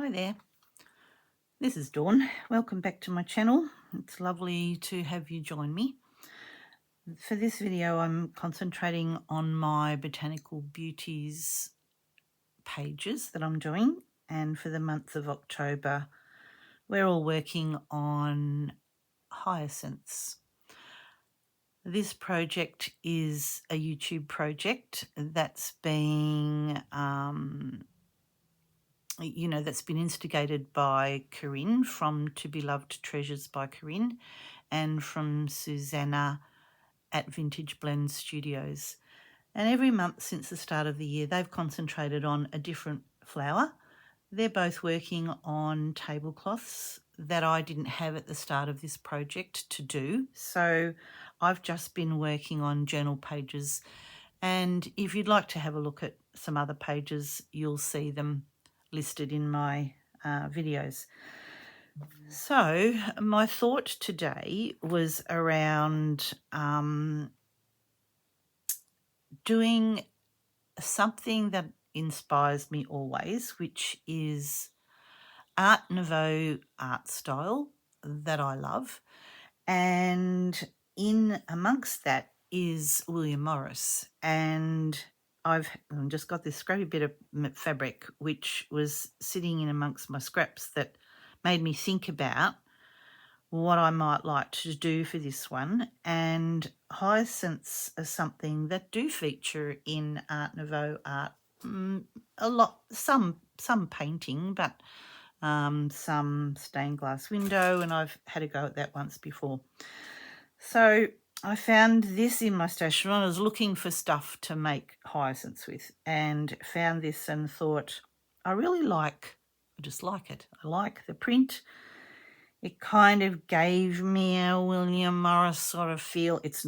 Hi there, this is Dawn. Welcome back to my channel. It's lovely to have you join me. For this video I'm concentrating on my Botanical Beauties pages that I'm doing, and for the month of October we're all working on hyacinths. This project is a YouTube project that's been that's been instigated by Corinne from To Be Loved Treasures by Corinne and from Susanna at Vintage Blend Studios. And every month since the start of the year, they've concentrated on a different flower. They're both working on tablecloths that I didn't have at the start of this project to do. So I've just been working on journal pages. And if you'd like to have a look at some other pages, you'll see them listed in my videos. So my thought today was around doing something that inspires me always, which is Art Nouveau art style that I love. And in amongst that is William Morris. And I've just got this scrappy bit of fabric which was sitting in amongst my scraps that made me think about what I might like to do for this one. And hyacinths are something that do feature in Art Nouveau art a lot, some painting, but some stained glass window, and I've had a go at that once before. So I found this in my stash when I was looking for stuff to make hyacinths with, and found this and thought, I just like it. I like the print. It kind of gave me a William Morris sort of feel. It's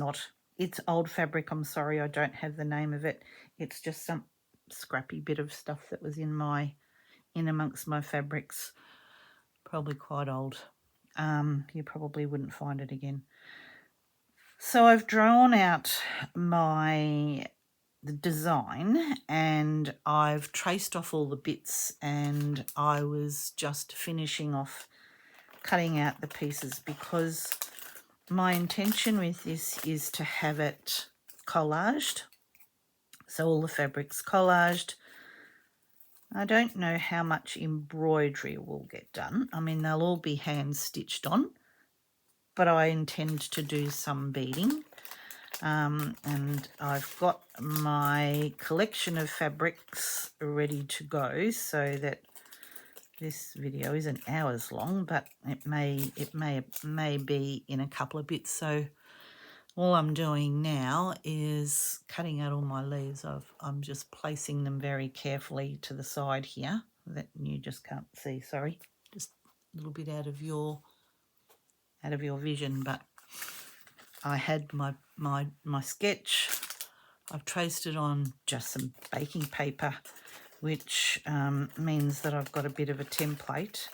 old fabric. I'm sorry, I don't have the name of it. It's just some scrappy bit of stuff that was in amongst my fabrics. Probably quite old. You probably wouldn't find it again. So I've drawn out the design and I've traced off all the bits, and I was just finishing off cutting out the pieces because my intention with this is to have it collaged. So all the fabric's collaged. I don't know how much embroidery will get done. I mean, they'll all be hand stitched on, but I intend to do some beading. And I've got my collection of fabrics ready to go, so that this video isn't hours long, but it may be in a couple of bits. So all I'm doing now is cutting out all my leaves. I'm just placing them very carefully to the side here that you just can't see. Sorry, just a little bit out of your vision, but I had my sketch. I've traced it on just some baking paper, which means that I've got a bit of a template.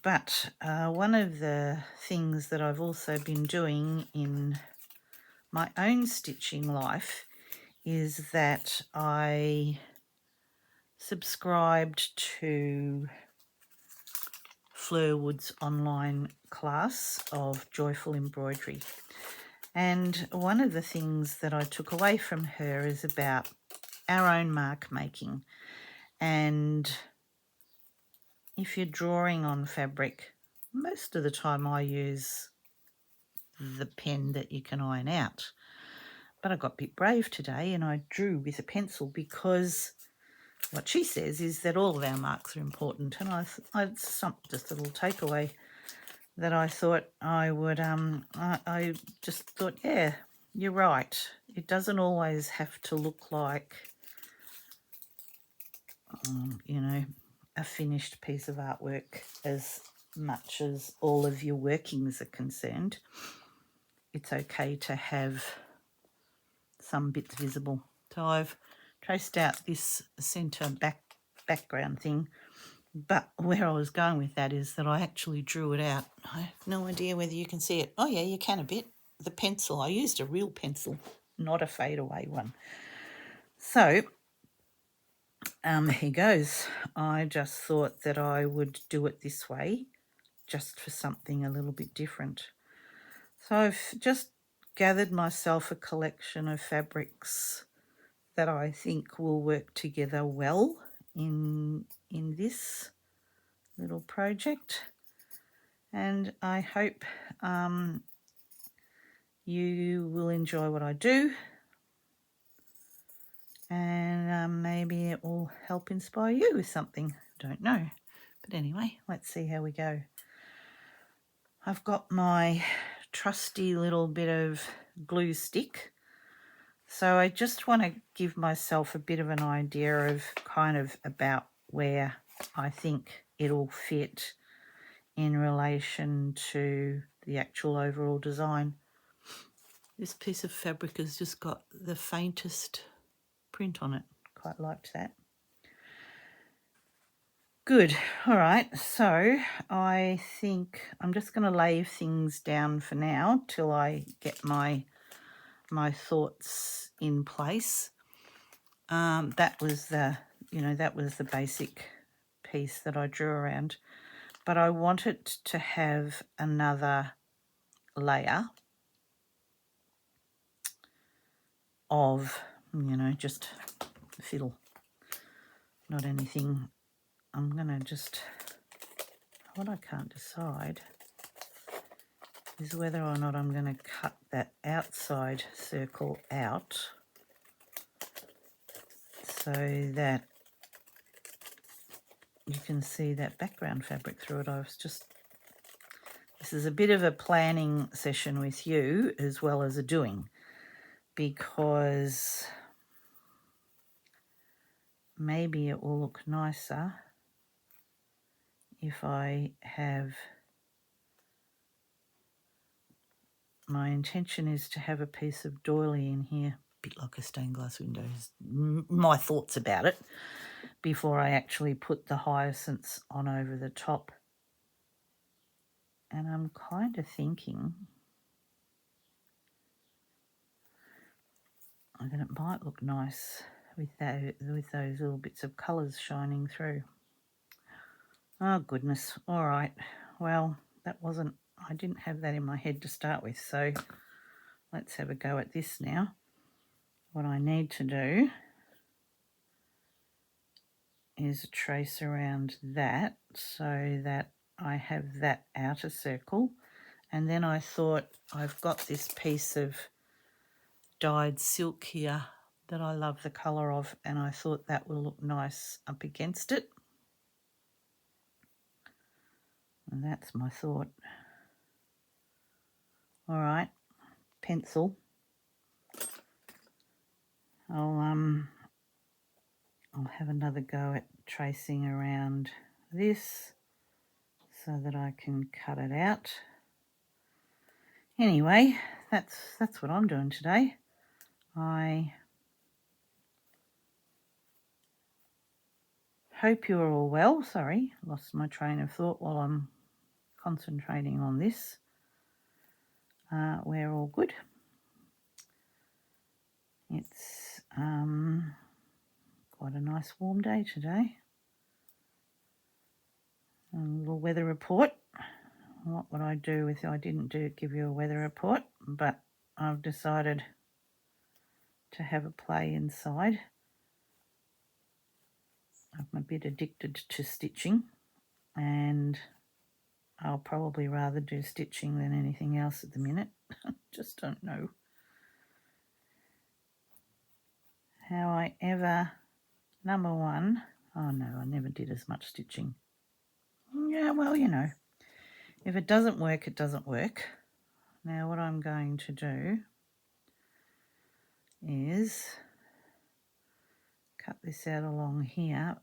But one of the things that I've also been doing in my own stitching life is that I subscribed to Fleur Wood's online class of joyful embroidery. And one of the things that I took away from her is about our own mark making. And if you're drawing on fabric, most of the time I use the pen that you can iron out. But I got a bit brave today and I drew with a pencil, because what she says is that all of our marks are important. And I just a little takeaway that I thought I would, I just thought, yeah, you're right. It doesn't always have to look like, a finished piece of artwork as much as all of your workings are concerned. It's okay to have some bits visible. So I've traced out this centre background thing, but where I was going with that is that I actually drew it out. I have no idea whether you can see it. Oh yeah, you can a bit. The pencil, I used a real pencil, not a fadeaway one. So Here goes. I just thought that I would do it this way, just for something a little bit different. So I've just gathered myself a collection of fabrics that I think will work together well in this little project, and I hope you will enjoy what I do, and maybe it will help inspire you with something. Don't know, but anyway, let's see how we go. I've got my trusty little bit of glue stick, so I just want to give myself a bit of an idea of kind of about where I think it'll fit in relation to the actual overall design. This piece of fabric has just got the faintest print on it. Quite liked that. Good. All right. So I think I'm just going to lay things down for now till I get my thoughts in place. That was the basic piece that I drew around, but I wanted to have another layer of, just fiddle, not anything. I'm going to just, what I can't decide is whether or not I'm going to cut that outside circle out so that you can see that background fabric through it. This is a bit of a planning session with you as well as a doing, because maybe it will look nicer if I have, my intention is to have a piece of doily in here, a bit like a stained glass window, my thoughts about it, before I actually put the hyacinths on over the top. And I'm kind of thinking that it might look nice with those little bits of colours shining through. Oh goodness. All right. Well, I didn't have that in my head to start with, so let's have a go at this now. What I need to do is trace around that so that I have that outer circle. And then I thought, I've got this piece of dyed silk here that I love the colour of, and I thought that will look nice up against it. And that's my thought. All right, pencil. I'll have another go at tracing around this so that I can cut it out. Anyway, that's what I'm doing today. I hope you're all well. Sorry, lost my train of thought while I'm concentrating on this. We're all good. It's quite a nice warm day today. A little weather report. What would I do with it? I didn't give you a weather report, but I've decided to have a play inside. I'm a bit addicted to stitching, and I'll probably rather do stitching than anything else at the minute. Just don't know how I ever, number one, oh no, I never did as much stitching. Yeah, well, if it doesn't work, it doesn't work. Now what I'm going to do is cut this out along here.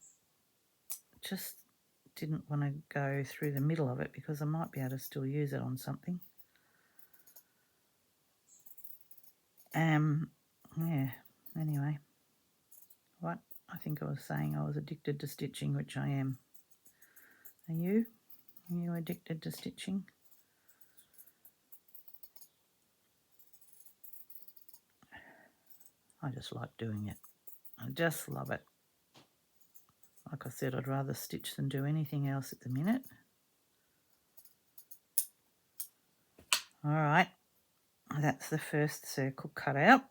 Just didn't want to go through the middle of it because I might be able to still use it on something. Yeah, anyway, what I think I was saying, I was addicted to stitching, which I am. Are you? Are you addicted to stitching? I just like doing it. I just love it. Like I said, I'd rather stitch than do anything else at the minute. All right, that's the first circle cut out.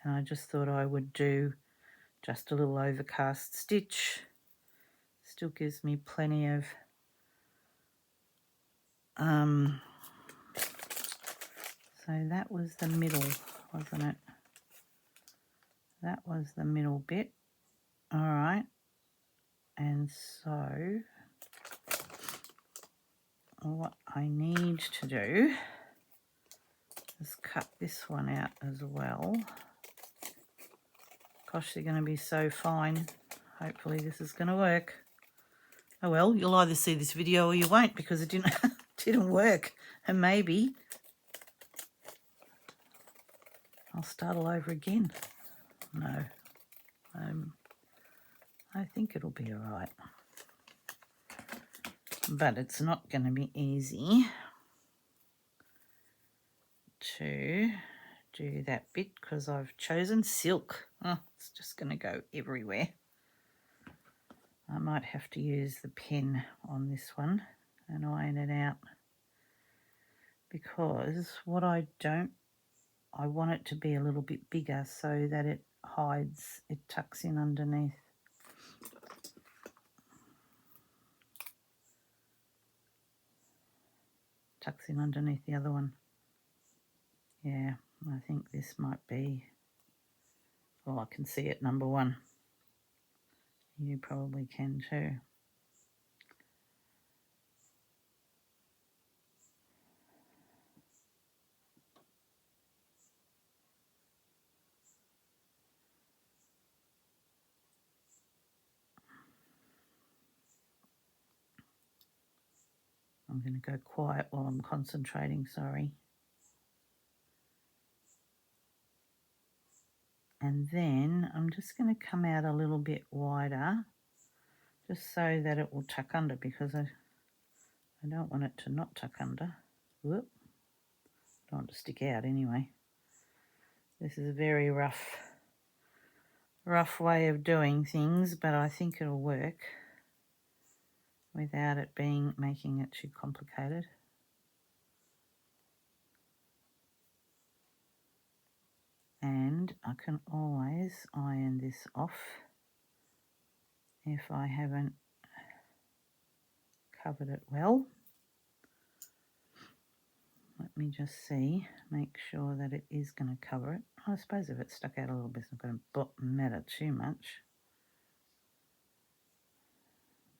And I just thought I would do just a little overcast stitch. Still gives me plenty of so that was the middle, wasn't it? That was the middle bit. All right, and so what I need to do is cut this one out as well. Gosh, they're going to be so fine. Hopefully this is going to work. Oh well, you'll either see this video or you won't, because it didn't work. And maybe I'll start all over again. No, I think it'll be all right. But it's not going to be easy to do that bit because I've chosen silk. Oh, it's just going to go everywhere. I might have to use the pen on this one and iron it out, because what I want it to be a little bit bigger so that it hides, it tucks in underneath. Tucks in underneath the other one. Yeah, I think this might be, well, I can see it, number one. You probably can too. I'm going to go quiet while I'm concentrating, sorry. And then I'm just going to come out a little bit wider, just so that it will tuck under, because I don't want it to not tuck under. Whoop. Don't want it to stick out anyway. This is a very rough way of doing things, but I think it'll work without it making it too complicated. And I can always iron this off if I haven't covered it well. Let me just see, make sure that it is going to cover it. I suppose if it's stuck out a little bit, it's not going to matter too much.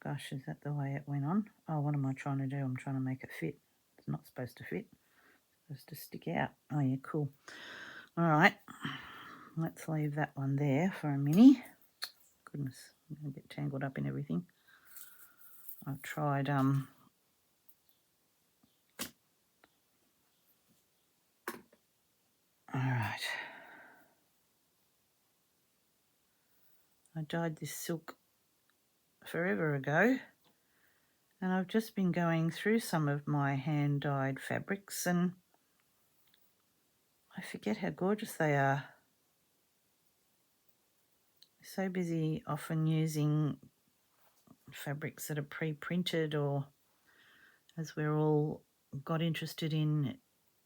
Gosh, is that the way it went on? Oh, what am I trying to do? I'm trying to make it fit. It's not supposed to fit. It's supposed to stick out. Oh yeah, cool. All right, let's leave that one there for a minute. Goodness, I'm going to get tangled up in everything. I've tried all right. I dyed this silk forever ago, and I've just been going through some of my hand dyed fabrics, and I forget how gorgeous they are. So busy often using fabrics that are pre-printed, or as we're all got interested in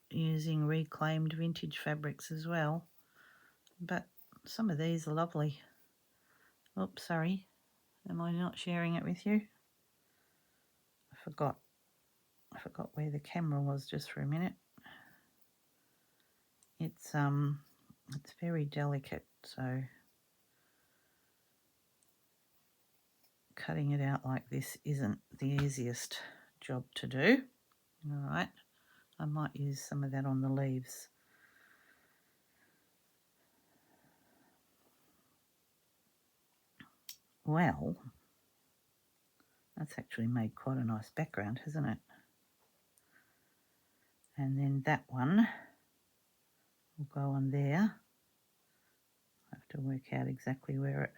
using reclaimed vintage fabrics as well. But some of these are lovely. Oops, sorry. Am I not sharing it with you? I forgot where the camera was just for a minute. It's very delicate, so cutting it out like this isn't the easiest job to do. All right, I might use some of that on the leaves. Well, that's actually made quite a nice background, hasn't it? And then that one will go on there. I have to work out exactly where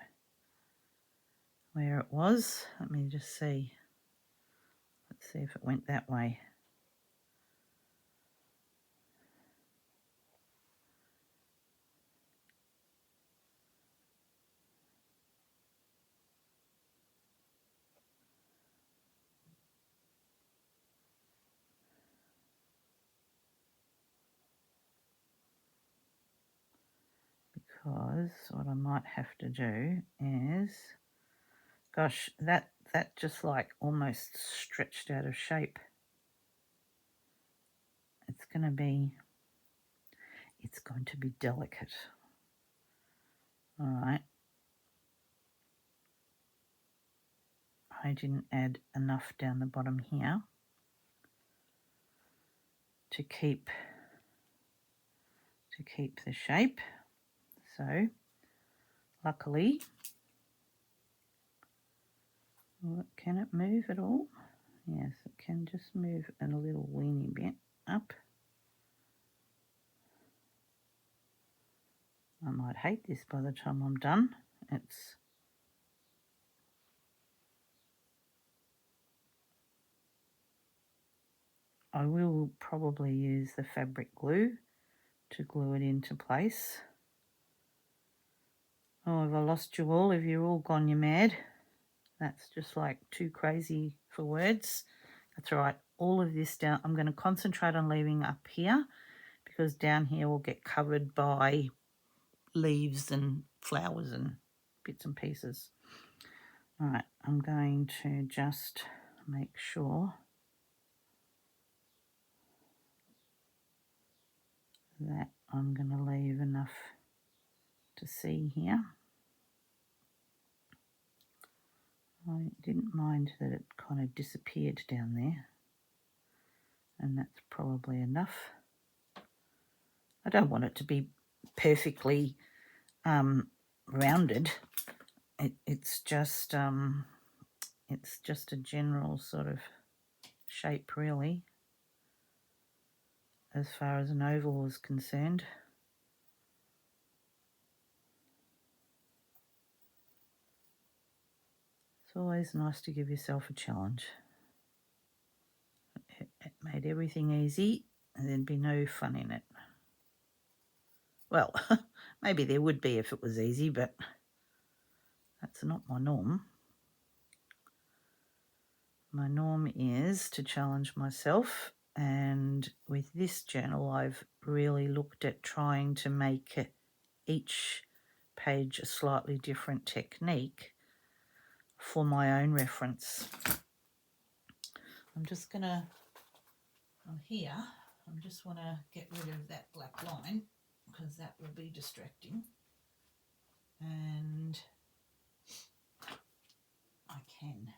it was. Let me just see. Let's see if it went that way. because what I might have to do is, gosh, that just like almost stretched out of shape. It's going to be delicate. All right. I didn't add enough down the bottom here to keep the shape. So luckily, can it move at all? Yes, it can just move a little weeny bit up. I might hate this by the time I'm done. I will probably use the fabric glue to glue it into place. Oh, have I lost you all? Have you all gone you mad? That's just like too crazy for words. That's all right. All of this down, I'm going to concentrate on leaving up here because down here will get covered by leaves and flowers and bits and pieces. All right, I'm going to just make sure that I'm going to leave enough to see here. I didn't mind that it kind of disappeared down there, and that's probably enough. I don't want it to be perfectly rounded. It's just a general sort of shape, really, as far as an oval is concerned. It's always nice to give yourself a challenge. It made everything easy and there'd be no fun in it. Well, maybe there would be if it was easy, but that's not my norm. My norm is to challenge myself, and with this journal I've really looked at trying to make each page a slightly different technique for my own reference. I'm just going to, from here, I just want to get rid of that black line because that will be distracting, and I can.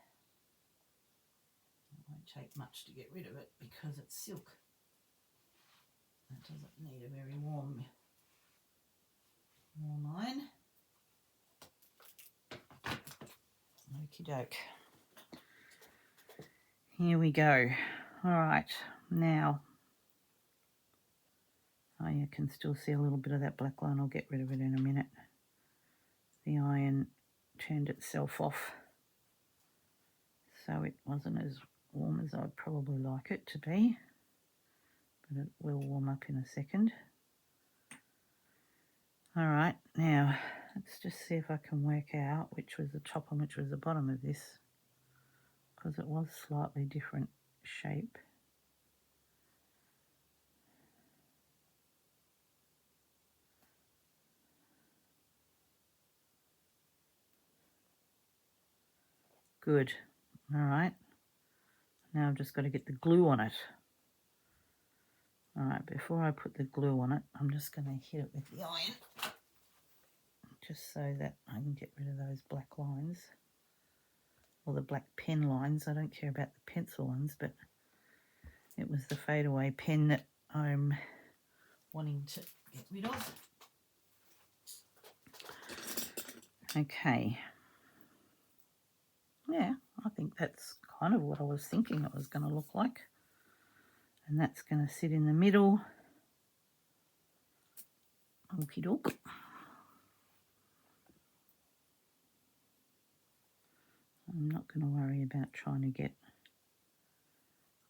It won't take much to get rid of it because it's silk. It doesn't need a very warm line. Okie doke. Here we go. All right, now, you can still see a little bit of that black line. I'll get rid of it in a minute. The iron turned itself off, so it wasn't as warm as I'd probably like it to be, but it will warm up in a second. All right, now let's just see if I can work out which was the top and which was the bottom of this, because it was slightly different shape. Good. All right. Now I've just got to get the glue on it. All right, before I put the glue on it, I'm just going to hit it with the iron, just so that I can get rid of those black lines, or the black pen lines. I don't care about the pencil ones, but it was the fadeaway pen that I'm wanting to get rid of. Okay. Yeah, I think that's kind of what I was thinking it was going to look like. And that's going to sit in the middle. Okie doke. I'm not going to worry about trying to get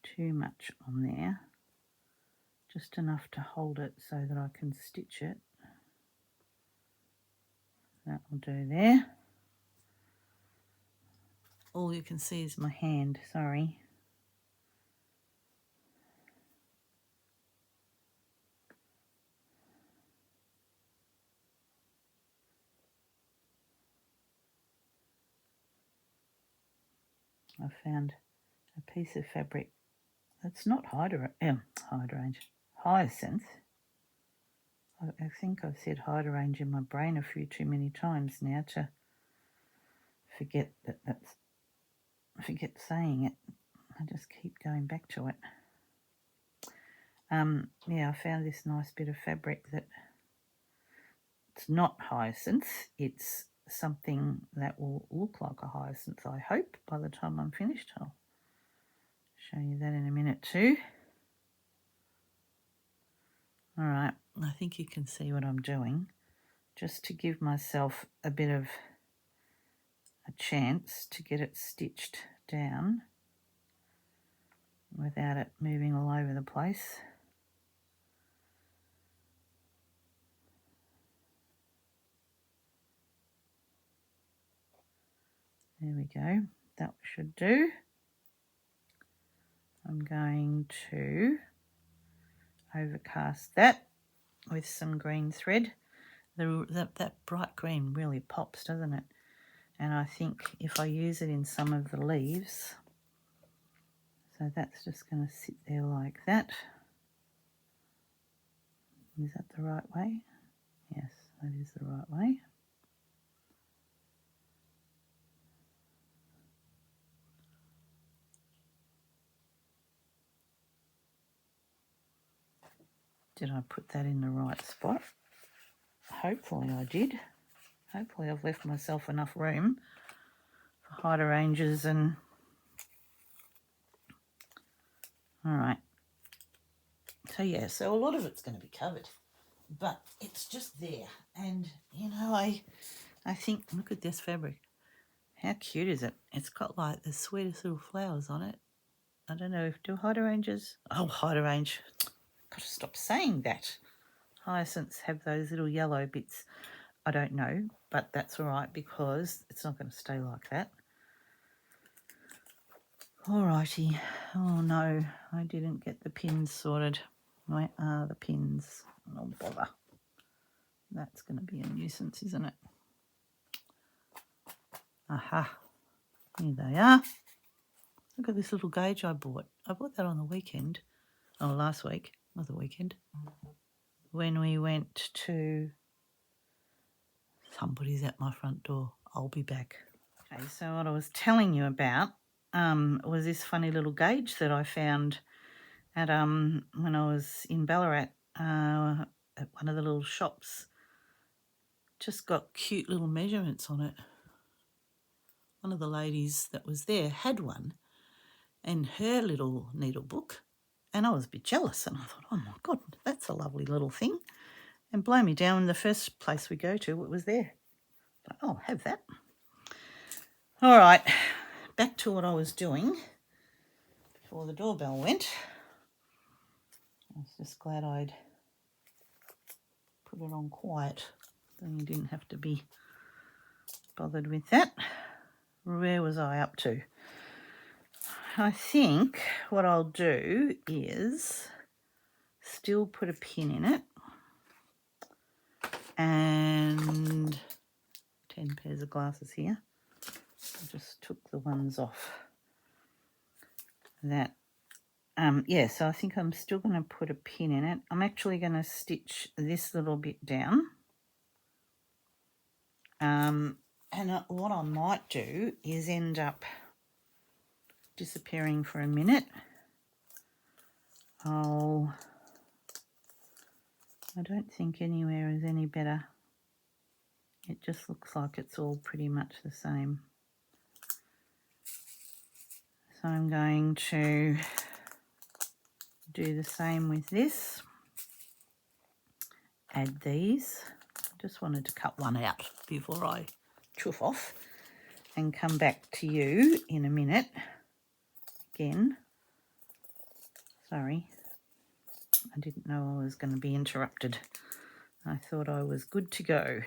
too much on there. Just enough to hold it so that I can stitch it. That will do there. All you can see is my hand, sorry. found a piece of fabric that's not hyacinth. I think I've said hydrangea in my brain a few too many times now to forget saying it. I just keep going back to it. Yeah, I found this nice bit of fabric that it's not hyacinth. It's something that will look like a hyacinth, I hope, by the time I'm finished. I'll show you that in a minute too. All right, I think you can see what I'm doing. Just to give myself a bit of a chance to get it stitched down without it moving all over the place. There we go, that should do. I'm going to overcast that with some green thread. That bright green really pops, doesn't it? And I think if I use it in some of the leaves, so that's just going to sit there like that. Is that the right way? Yes, that is the right way. Did I put that in the right spot? Hopefully I did. Hopefully I've left myself enough room for hydrangeas and... All right. So yeah, so a lot of it's going to be covered, but it's just there. And, you know, I think, look at this fabric. How cute is it? It's got like the sweetest little flowers on it. I don't know, do hydrangeas... Oh, hydrangea. Got to stop saying that. Hyacinths have those little yellow bits. I don't know, but that's all right because it's not going to stay like that. Alrighty. Oh no, I didn't get the pins sorted. Where are the pins? Oh bother. That's going to be a nuisance, isn't it? Aha. Here they are. Look at this little gauge I bought. I bought that on the weekend. Oh, last week. Not the weekend. When we went to... Somebody's at my front door. I'll be back. Okay, so what I was telling you about was this funny little gauge that I found at when I was in Ballarat at one of the little shops. Just got cute little measurements on it. One of the ladies that was there had one in her little needle book, and I was a bit jealous, and I thought, oh my God, that's a lovely little thing. And blow me down, the first place we go to, it was there. But I'll have that. All right, back to what I was doing before the doorbell went. I was just glad I'd put it on quiet. Then you didn't have to be bothered with that. Where was I up to? I think what I'll do is still put a pin in it and 10 pairs of glasses here. I just took the ones off that. Yeah, so I think I'm still going to put a pin in it. I'm actually going to stitch this little bit down. And what I might do is end up disappearing for a minute. I don't think anywhere is any better. It just looks like it's all pretty much the same. So I'm going to do the same with this. Add these. I just wanted to cut one out before I chuff off and come back to you in a minute. Again, sorry, I didn't know I was going to be interrupted. I thought I was good to go.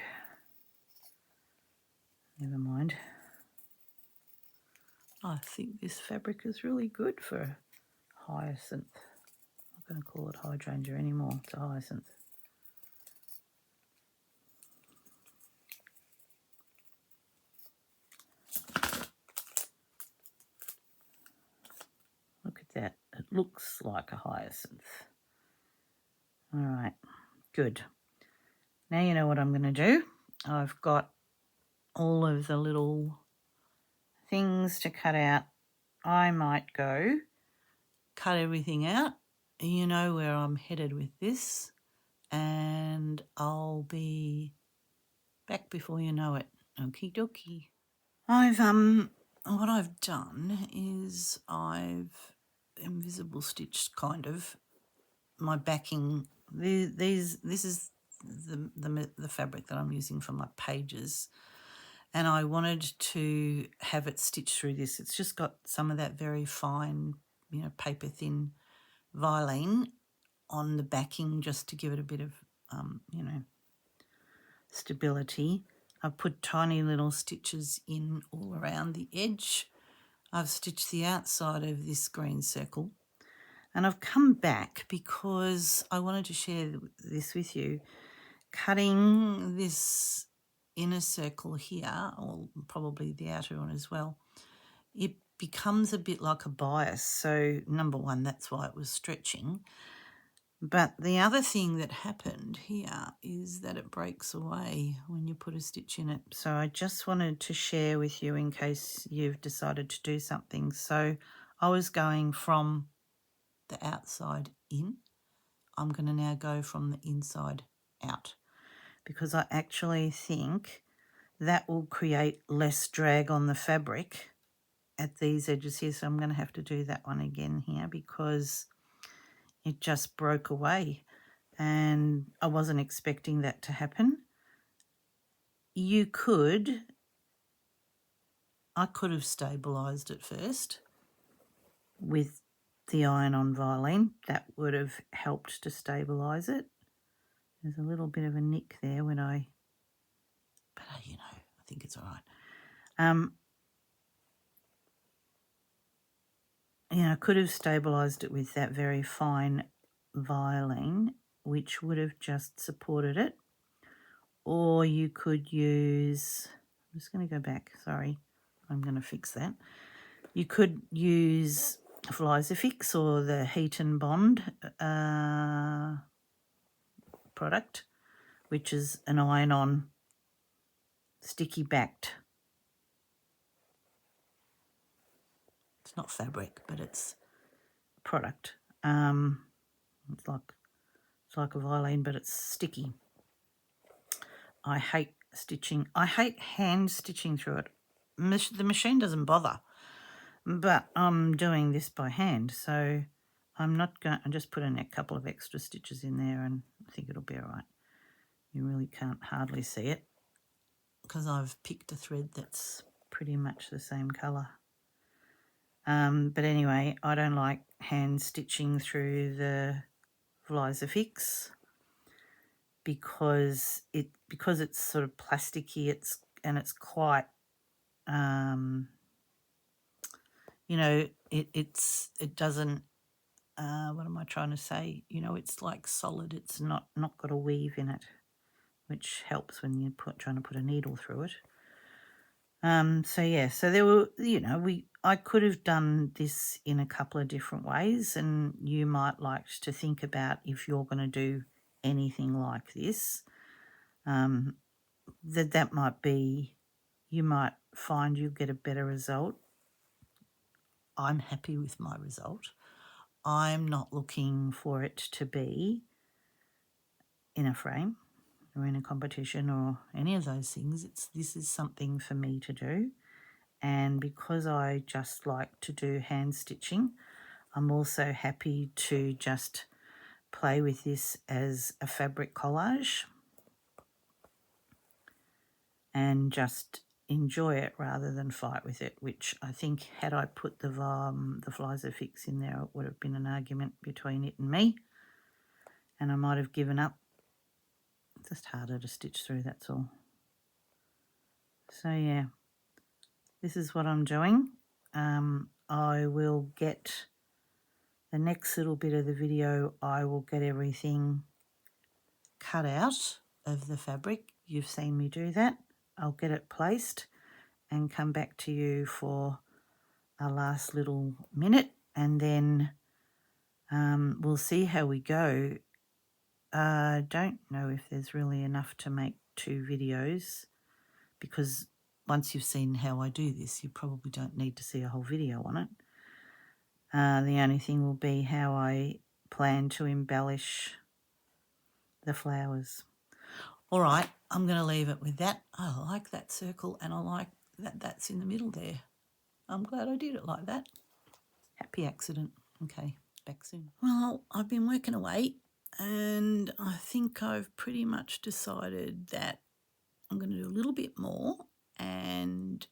Never mind. I think this fabric is really good for hyacinth. I'm not going to call it hydrangea anymore. It's a hyacinth. looks like a hyacinth. All right, good. Now you know what I'm going to do. I've got all of the little things to cut out. I might go cut everything out. You know where I'm headed with this, and I'll be back before you know it. Okie dokie. What I've done is I've invisible stitched kind of my backing. This is the fabric that I'm using for my pages, and I wanted to have it stitched through this. It's just got some of that very fine, paper thin violin on the backing, just to give it a bit of stability. I've put tiny little stitches in all around the edge. I've stitched the outside of this green circle, and I've come back because I wanted to share this with you. Cutting this inner circle here, or probably the outer one as well, it becomes a bit like a bias. So number one, that's why it was stretching. But the other thing that happened here is that it breaks away when you put a stitch in it. So I just wanted to share with you in case you've decided to do something. So I was going from the outside in. I'm going to now go from the inside out, because I actually think that will create less drag on the fabric at these edges here. So I'm going to have to do that one again here because it just broke away. And I wasn't expecting that to happen. I could have stabilised it first with the iron-on violin. That would have helped to stabilise it. There's a little bit of a nick there but I think it's all right. I could have stabilised it with that very fine violin, which would have just supported it. Or you could use, I'm just going to go back, sorry, I'm going to fix that. You could use Flies-A-Fix or the Heat and Bond product, which is an iron-on sticky backed. It's not fabric, but it's product. It's like a violin, but it's sticky. I hate stitching. I hate hand stitching through it. The machine doesn't bother, but I'm doing this by hand, so I'm not going. I just put in a couple of extra stitches in there, and I think it'll be all right. You really can't hardly see it because I've picked a thread that's pretty much the same colour. But anyway, I don't like hand stitching through the Flies-A-Fix because it's sort of plasticky. It's quite it doesn't what am I trying to say? It's like solid. It's not got a weave in it, which helps when you're trying to put a needle through it. So there were, I could have done this in a couple of different ways, and you might like to think about if you're going to do anything like this, that might be, you might find you'll get a better result. I'm happy with my result. I'm not looking for it to be in a frame or in a competition or any of those things. This is something for me to do. And because I just like to do hand stitching, I'm also happy to just play with this as a fabric collage and just enjoy it rather than fight with it, which I think had I put the Flies-A-Fix in there, it would have been an argument between it and me, and I might have given up. It's just harder to stitch through, that's all. So yeah, this is what I'm doing. I will get the next little bit of the video, I will get everything cut out of the fabric. You've seen me do that. I'll get it placed and come back to you for a last little minute, and then we'll see how we go. I don't know if there's really enough to make 2 videos, because once you've seen how I do this, you probably don't need to see a whole video on it. The only thing will be how I plan to embellish the flowers. All right, I'm going to leave it with that. I like that circle, and I like that that's in the middle there. I'm glad I did it like that. Happy accident. Okay, back soon. Well, I've been working away, and I think I've pretty much decided that I'm going to do a little bit more and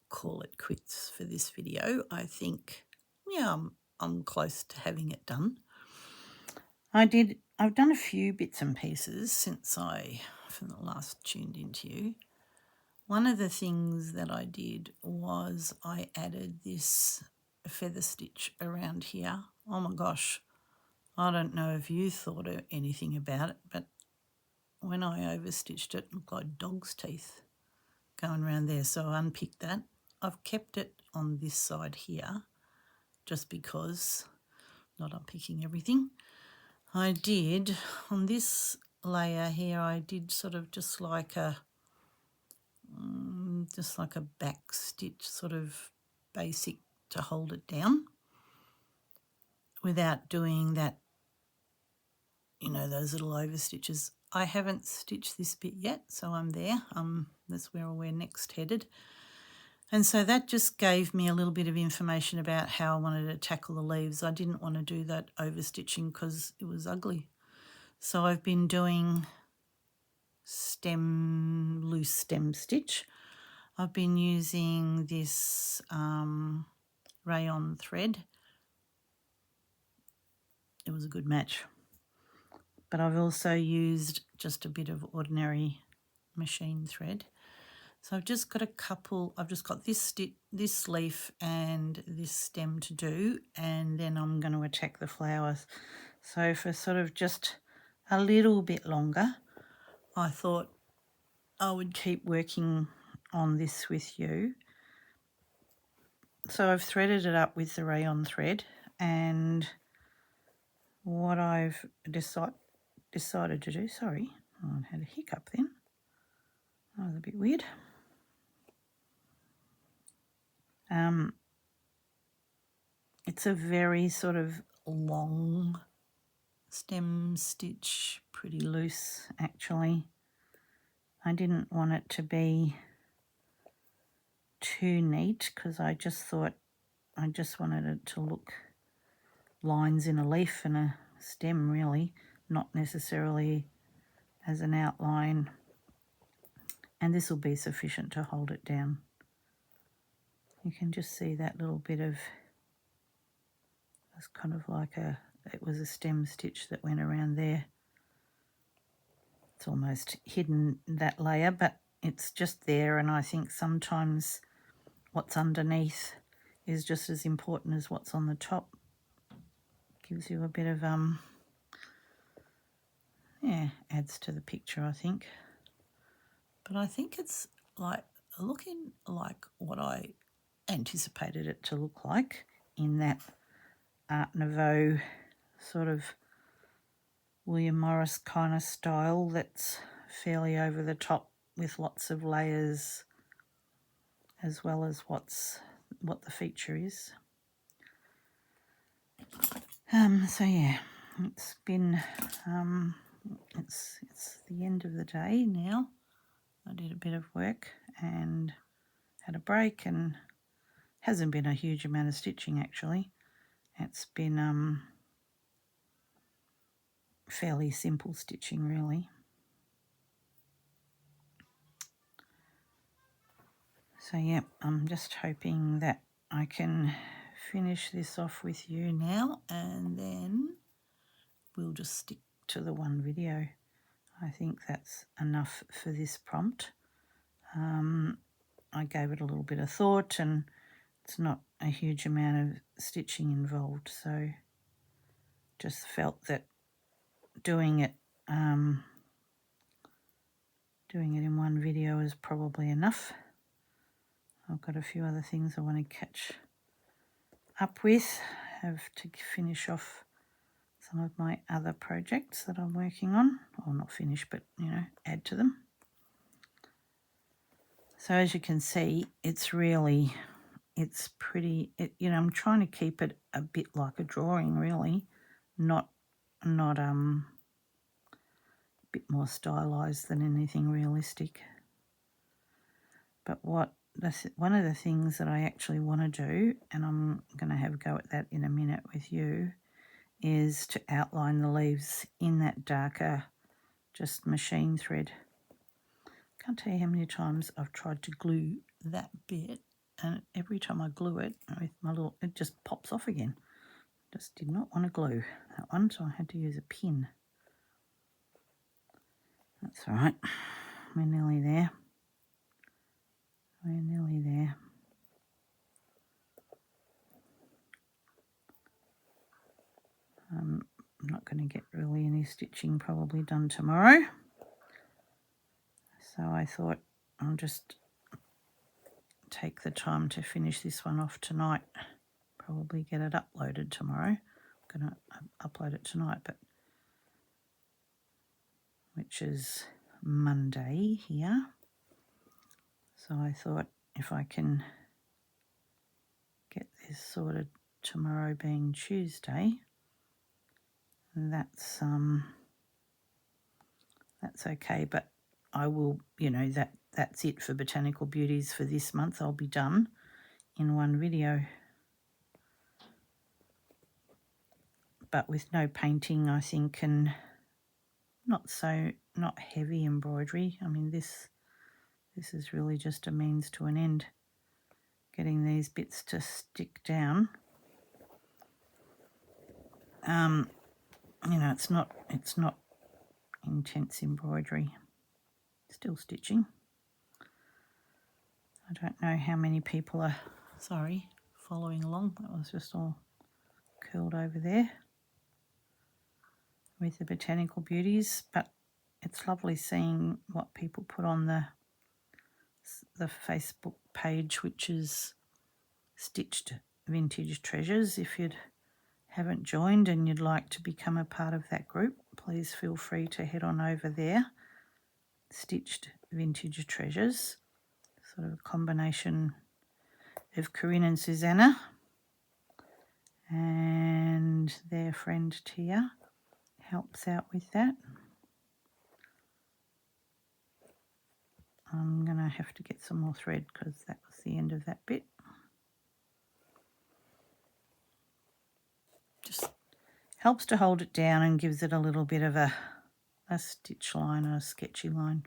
call it quits for this video. I think, yeah, I'm close to having it done. I've done a few bits and pieces since from the last tuned into you. One of the things that I did was I added this feather stitch around here. Oh my gosh, I don't know if you thought anything about it, but when I overstitched it looked like dog's teeth going around there. So I unpicked that. I've kept it on this side here just because, not unpicking everything. I did, on this layer here, I did sort of just like a back stitch, sort of basic to hold it down without doing that, those little over stitches. I haven't stitched this bit yet, so I'm there. That's where we're next headed. And so that just gave me a little bit of information about how I wanted to tackle the leaves. I didn't want to do that overstitching because it was ugly. So I've been doing loose stem stitch. I've been using this rayon thread. It was a good match. But I've also used just a bit of ordinary machine thread. So I've just got this leaf and this stem to do, and then I'm going to attack the flowers. So for sort of just a little bit longer, I thought I would keep working on this with you. So I've threaded it up with the rayon thread, and what I've decided to do, sorry, I had a hiccup then. That was a bit weird. It's a very sort of long stem stitch, pretty loose actually. I didn't want it to be too neat because I just thought I just wanted it to look lines in a leaf and a stem really, not necessarily as an outline. And this will be sufficient to hold it down. You can just see that little bit of, it's kind of like it was a stem stitch that went around there. It's almost hidden that layer, but it's just there, and I think sometimes what's underneath is just as important as what's on the top. Gives you a bit of, adds to the picture, I think. But I think it's like looking like what I anticipated it to look like in that Art Nouveau sort of William Morris kind of style that's fairly over the top with lots of layers as well as what the feature is. So yeah, it's been it's the end of the day now. I did a bit of work and had a break, and hasn't been a huge amount of stitching actually. It's been fairly simple stitching really. So yeah, I'm just hoping that I can finish this off with you now, and then we'll just stick to the one video. I think that's enough for this prompt. I gave it a little bit of thought, and it's not a huge amount of stitching involved, so just felt that doing it in one video is probably enough. I've got a few other things I want to catch up with. Have to finish off some of my other projects that I'm working on, or not finished, but add to them. So as you can see, it's pretty, I'm trying to keep it a bit like a drawing, really, not a bit more stylized than anything realistic. But one of the things that I actually want to do, and I'm going to have a go at that in a minute with you, is to outline the leaves in that darker, just machine thread. Can't tell you how many times I've tried to glue that bit, and every time I glue it with it just pops off again. Just did not want to glue that one, so I had to use a pin. That's all right. We're nearly there. We're nearly there. I'm not going to get really any stitching probably done tomorrow. So I thought I'll just take the time to finish this one off tonight. Probably get it uploaded tomorrow. I'm going to upload it tonight, which is Monday here. So I thought if I can get this sorted tomorrow being Tuesday, that's okay. But I will, that's it for Botanical Beauties for this month. I'll be done in one video. But with no painting, I think, and not heavy embroidery. I mean, this is really just a means to an end. Getting these bits to stick down. It's not intense embroidery. Still stitching. I don't know how many people are following along. That was just all curled over there with the Botanical Beauties, but it's lovely seeing what people put on the Facebook page, which is Stitched Vintage Treasures. If you haven't joined and you'd like to become a part of that group, please feel free to head on over there. Stitched Vintage Treasures, sort of a combination of Corinne and Susanna and their friend Tia helps out with that. I'm going to have to get some more thread because that was the end of that bit. Just helps to hold it down and gives it a little bit of a stitch line or a sketchy line.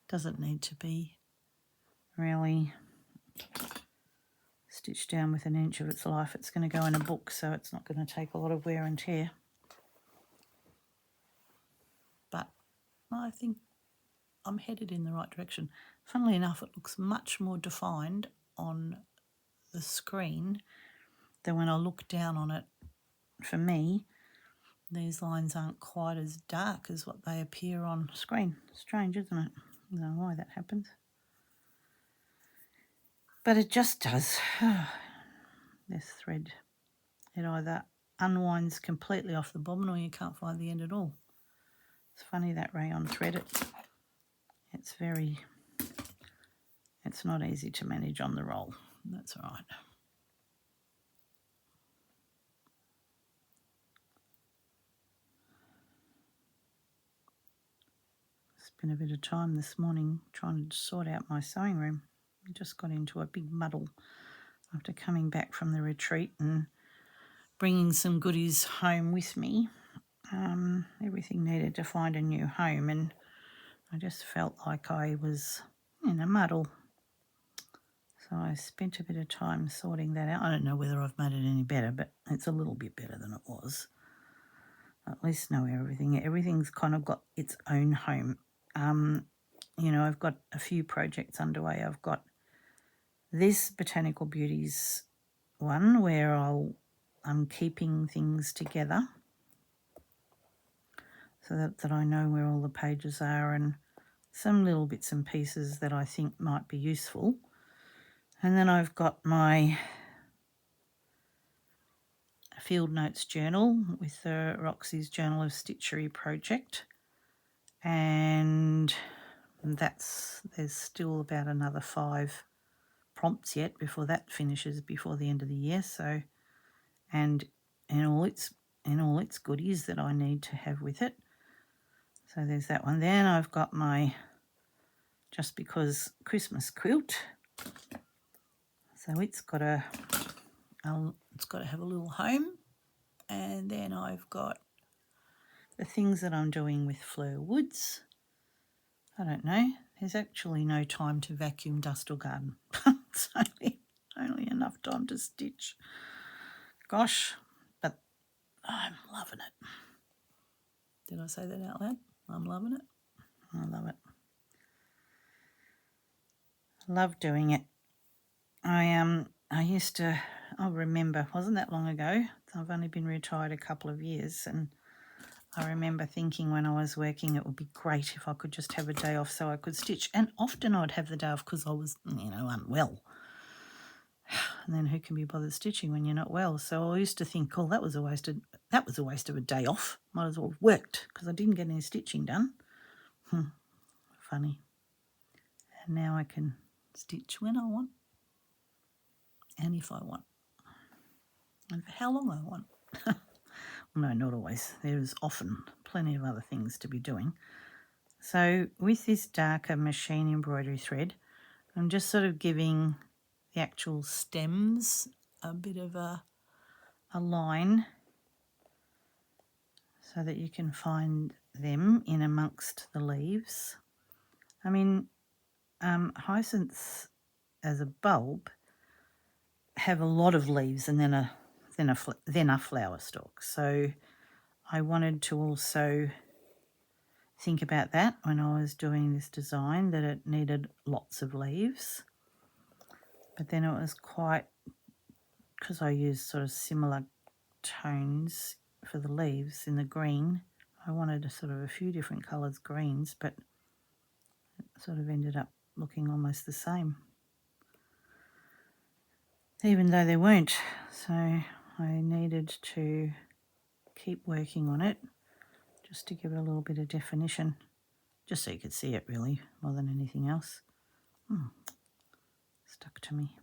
Doesn't need to be really stitched down with an inch of its life. It's going to go in a book, so it's not going to take a lot of wear and tear. But I think I'm headed in the right direction. Funnily enough, it looks much more defined on the screen than when I look down on it. For me, these lines aren't quite as dark as what they appear on screen. Strange, isn't it? I don't know why that happens. But it just does. This thread, it either unwinds completely off the bobbin or you can't find the end at all. It's funny, that rayon thread, it's not easy to manage on the roll. That's all right. Spent a bit of time this morning trying to sort out my sewing room. I just got into a big muddle after coming back from the retreat and bringing some goodies home with me. Everything needed to find a new home, and I just felt like I was in a muddle. So I spent a bit of time sorting that out. I don't know whether I've made it any better, but it's a little bit better than it was. At least know everything's kind of got its own home. I've got a few projects underway. I've got this Botanical Beauties one where I'm keeping things together so that I know where all the pages are and some little bits and pieces that I think might be useful. And then I've got my field notes journal with the Roxy's Journal of Stitchery project, and there's still about another 5 prompts yet before that finishes before the end of the year. So, and all its goodies that I need to have with it. So there's that one. Then I've got my Just Because Christmas quilt. So it's got to have a little home. And then I've got the things that I'm doing with Fleur Woods. I don't know. There's actually no time to vacuum, dust or garden. It's only enough time to stitch. Gosh, but I'm loving it. Did I say that out loud? I'm loving it. I love it. Love doing it. I remember, wasn't that long ago. I've only been retired a couple of years, and I remember thinking when I was working it would be great if I could just have a day off so I could stitch. And often I'd have the day off because I was, unwell. And then who can be bothered stitching when you're not well? So I used to think, oh, that was a waste of a day off. Might as well have worked because I didn't get any stitching done. Funny. And now I can stitch when I want and if I want and for how long I want. No, not always. There's often plenty of other things to be doing. So with this darker machine embroidery thread, I'm just sort of giving the actual stems a bit of a line so that you can find them in amongst the leaves. I mean, hyacinths as a bulb have a lot of leaves and then a flower stalk. So I wanted to also think about that when I was doing this design, that it needed lots of leaves. But then it was because I used sort of similar tones for the leaves in the green, I wanted a few different colours greens, but it sort of ended up looking almost the same, even though they weren't. So I needed to keep working on it just to give it a little bit of definition, just so you could see it really more than anything else. Stuck to me.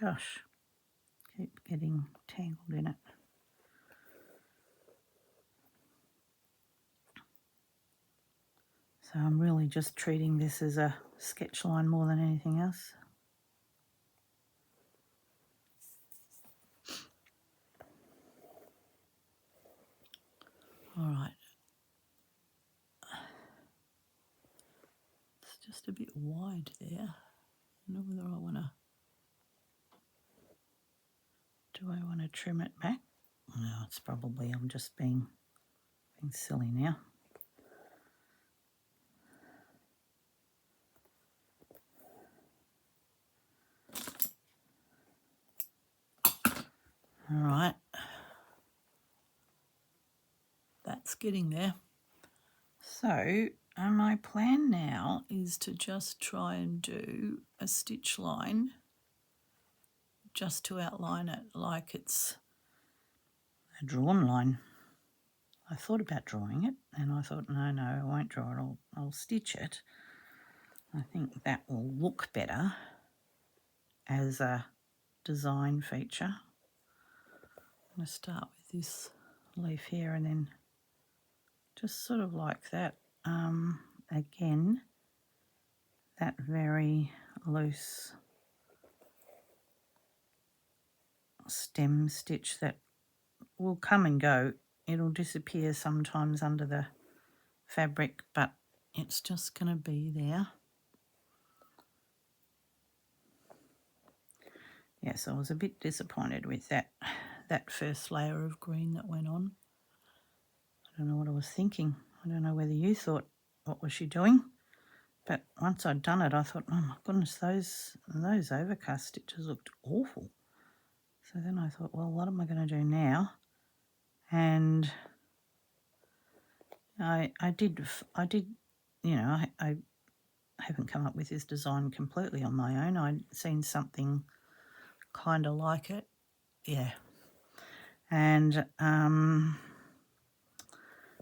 Gosh, keep getting tangled in it. So I'm really just treating this as a sketch line more than anything else. All right. It's just a bit wide there. I don't know whether I want to... Do I want to trim it back? No, it's probably, I'm just being silly now. All right. That's getting there. So my plan now is to just try and do a stitch line just to outline it like it's a drawn line. I thought about drawing it and I thought, no, I won't draw it. I'll stitch it. I think that will look better as a design feature. I'm going to start with this leaf here and then just sort of like that. Again, that very loose stem stitch that will come and go. It'll disappear sometimes under the fabric, but it's just going to be there. Yes, I was a bit disappointed with that first layer of green that went on. I don't know what I was thinking. I don't know whether you thought, what was she doing? But once I'd done it, I thought, oh my goodness, those overcast stitches looked awful. So then I thought, well, what am I going to do now? And I did you know, I haven't come up with this design completely on my own. I'd seen something kind of like it. Yeah. And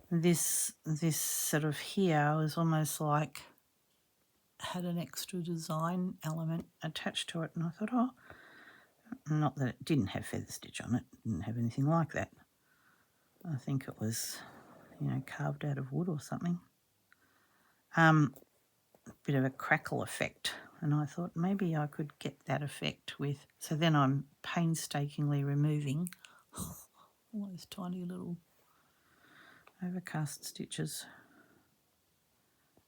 this sort of here was almost like had an extra design element attached to it, and I thought, oh, not that it didn't have feather stitch on it, didn't have anything like that. I think it was, you know, carved out of wood or something. Bit of a crackle effect, and I thought maybe I could get that effect with. So then I'm painstakingly removing all those tiny little overcast stitches,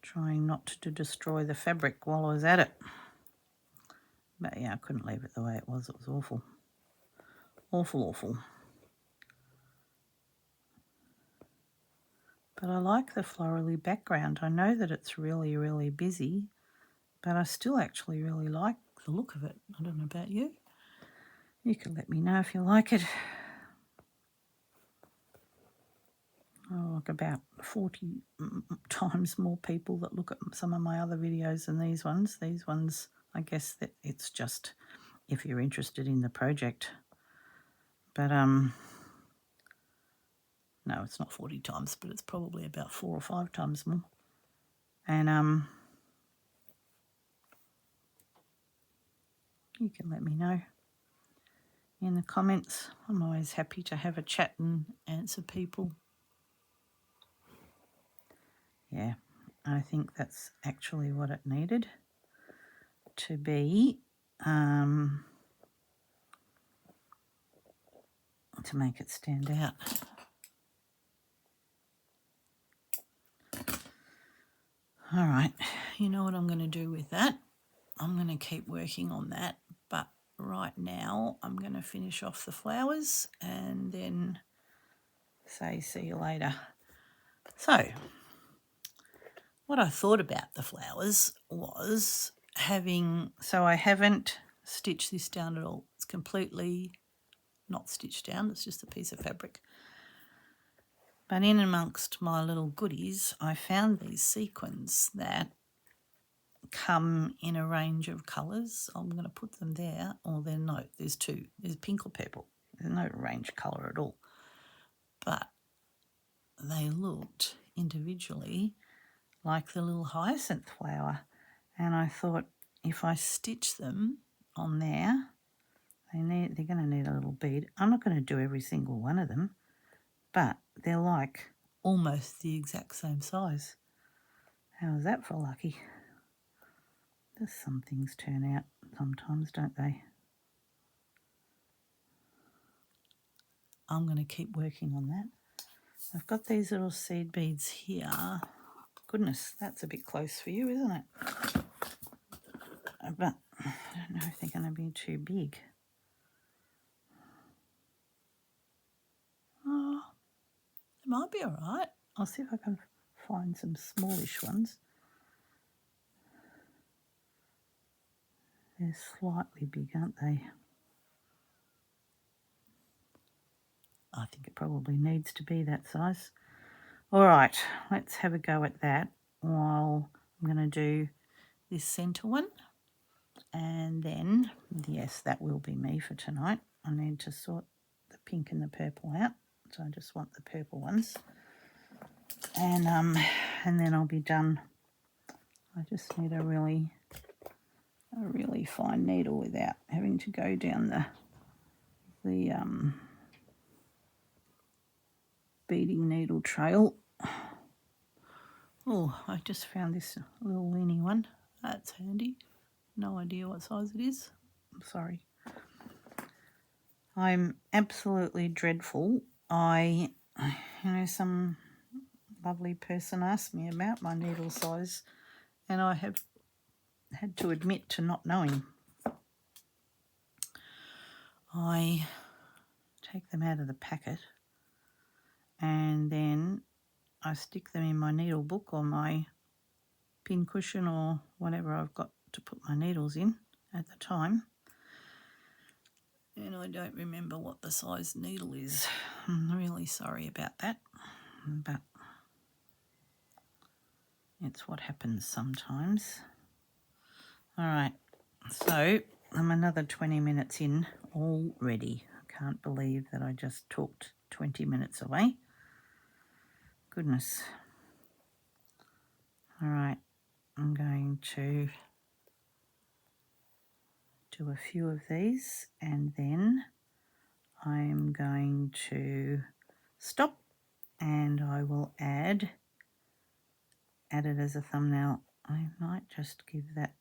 trying not to destroy the fabric while I was at it. But yeah, I couldn't leave it the way it was. It was awful. Awful, awful. But I like the florally background. I know that it's really, really busy, but I still actually really like the look of it. I don't know about you. You can let me know if you like it. Oh, like about 40 times more people that look at some of my other videos than these ones. These ones, I guess that it's just if you're interested in the project. But no, it's not 40 times, but it's probably about 4 or 5 times more. And you can let me know in the comments. I'm always happy to have a chat and answer people. Yeah, I think that's actually what it needed to be, to make it stand out. All right, you know what I'm going to do with that? I'm going to keep working on that, but right now I'm going to finish off the flowers and then say see you later. So what I thought about the flowers was I haven't stitched this down at all. It's completely not stitched down, it's just a piece of fabric. But in amongst my little goodies, I found these sequins that come in a range of colours. I'm going to put them there. Or there's two. There's pink or purple. There's no range colour at all. But they looked individually like the little hyacinth flower. And I thought if I stitch them on there, they're going to need a little bead. I'm not going to do every single one of them, but they're like almost the exact same size. How is that for lucky? Just some things turn out sometimes, don't they? I'm going to keep working on that. I've got these little seed beads here. Goodness, that's a bit close for you, isn't it? But I don't know if they're going to be too big. Oh, they might be all right. I'll see if I can find some smallish ones. They're slightly big, aren't they? I think it probably needs to be that size. All right, let's have a go at that while I'm going to do this centre one. And then, yes, that will be me for tonight. I need to sort the pink and the purple out. So I just want the purple ones. And then I'll be done. I just need a really fine needle without having to go down the beading needle trail. Oh, I just found this little weeny one. That's handy. No idea what size it is. I'm sorry. I'm absolutely dreadful. Some lovely person asked me about my needle size, and I have had to admit to not knowing. I take them out of the packet and then I stick them in my needle book or my pin cushion or whatever I've got to put my needles in at the time. And I don't remember what the size needle is. I'm really sorry about that. But It's what happens sometimes. All right, so I'm another 20 minutes in already. I can't believe that I just talked 20 minutes away. Goodness. All right, I'm going to do a few of these and then I'm going to stop and I will add it as a thumbnail. I might just give that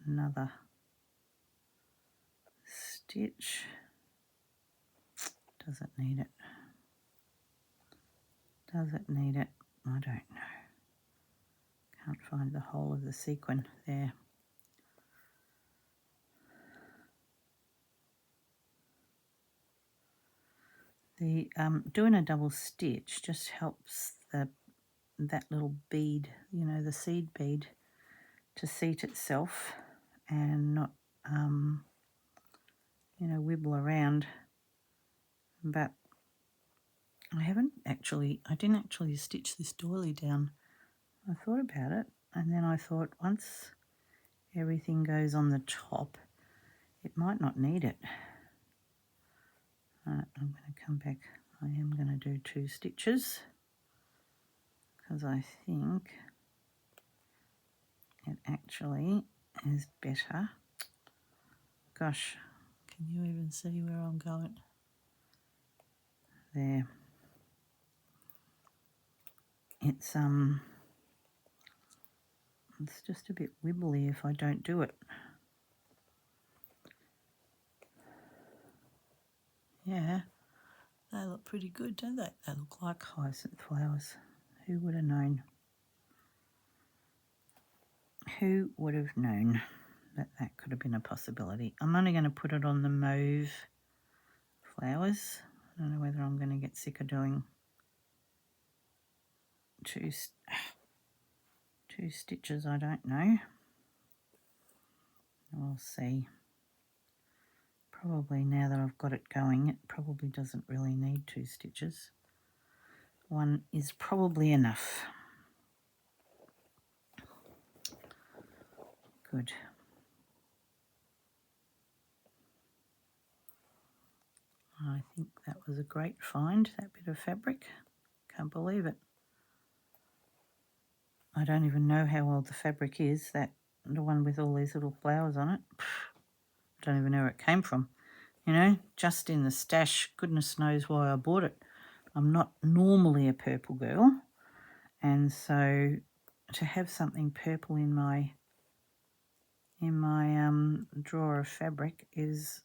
another stitch. Does it need it? Does it need it? I don't know. Can't find the whole of the sequin there. The doing a double stitch just helps that little bead, you know, the seed bead, to seat itself and not, you know, wibble around. But I didn't actually stitch this doily down. I thought about it and then I thought once everything goes on the top, it might not need it. Right, I'm going to come back. I am going to do 2 stitches because I think it actually is better. Gosh, can you even see where I'm going? There. It's just a bit wibbly if I don't do it. Yeah, they look pretty good, don't they? They look like hyacinth flowers. Who would have known? Who would have known that that could have been a possibility? I'm only going to put it on the mauve flowers. I don't know whether I'm going to get sick of doing two stitches, I don't know. We'll see. Probably now that I've got it going, it probably doesn't really need 2 stitches. 1 is probably enough. Good. I think that was a great find, that bit of fabric. Can't believe it. I don't even know how old the fabric is, the one with all these little flowers on it. I don't even know where it came from. You know, just in the stash, goodness knows why I bought it. I'm not normally a purple girl, and so to have something purple in my drawer of fabric is,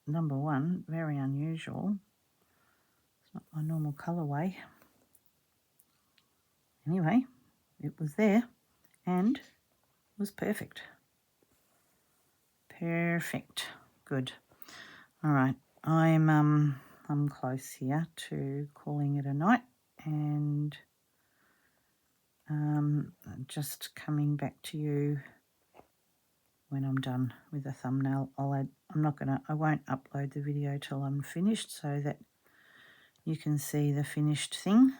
number one, very unusual. It's not my normal colourway. Anyway, it was there and was perfect. Perfect. Good. All right. I'm close here to calling it a night, and just coming back to you when I'm done with the thumbnail. I won't upload the video till I'm finished so that you can see the finished thing.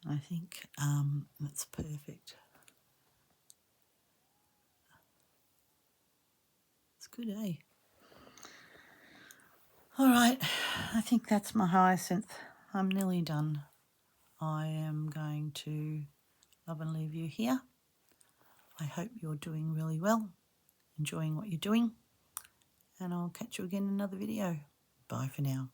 I think that's perfect. It's good, eh? All right, I think that's my hyacinth. I'm nearly done. I am going to love and leave you here. I hope you're doing really well, enjoying what you're doing, and I'll catch you again in another video. Bye for now.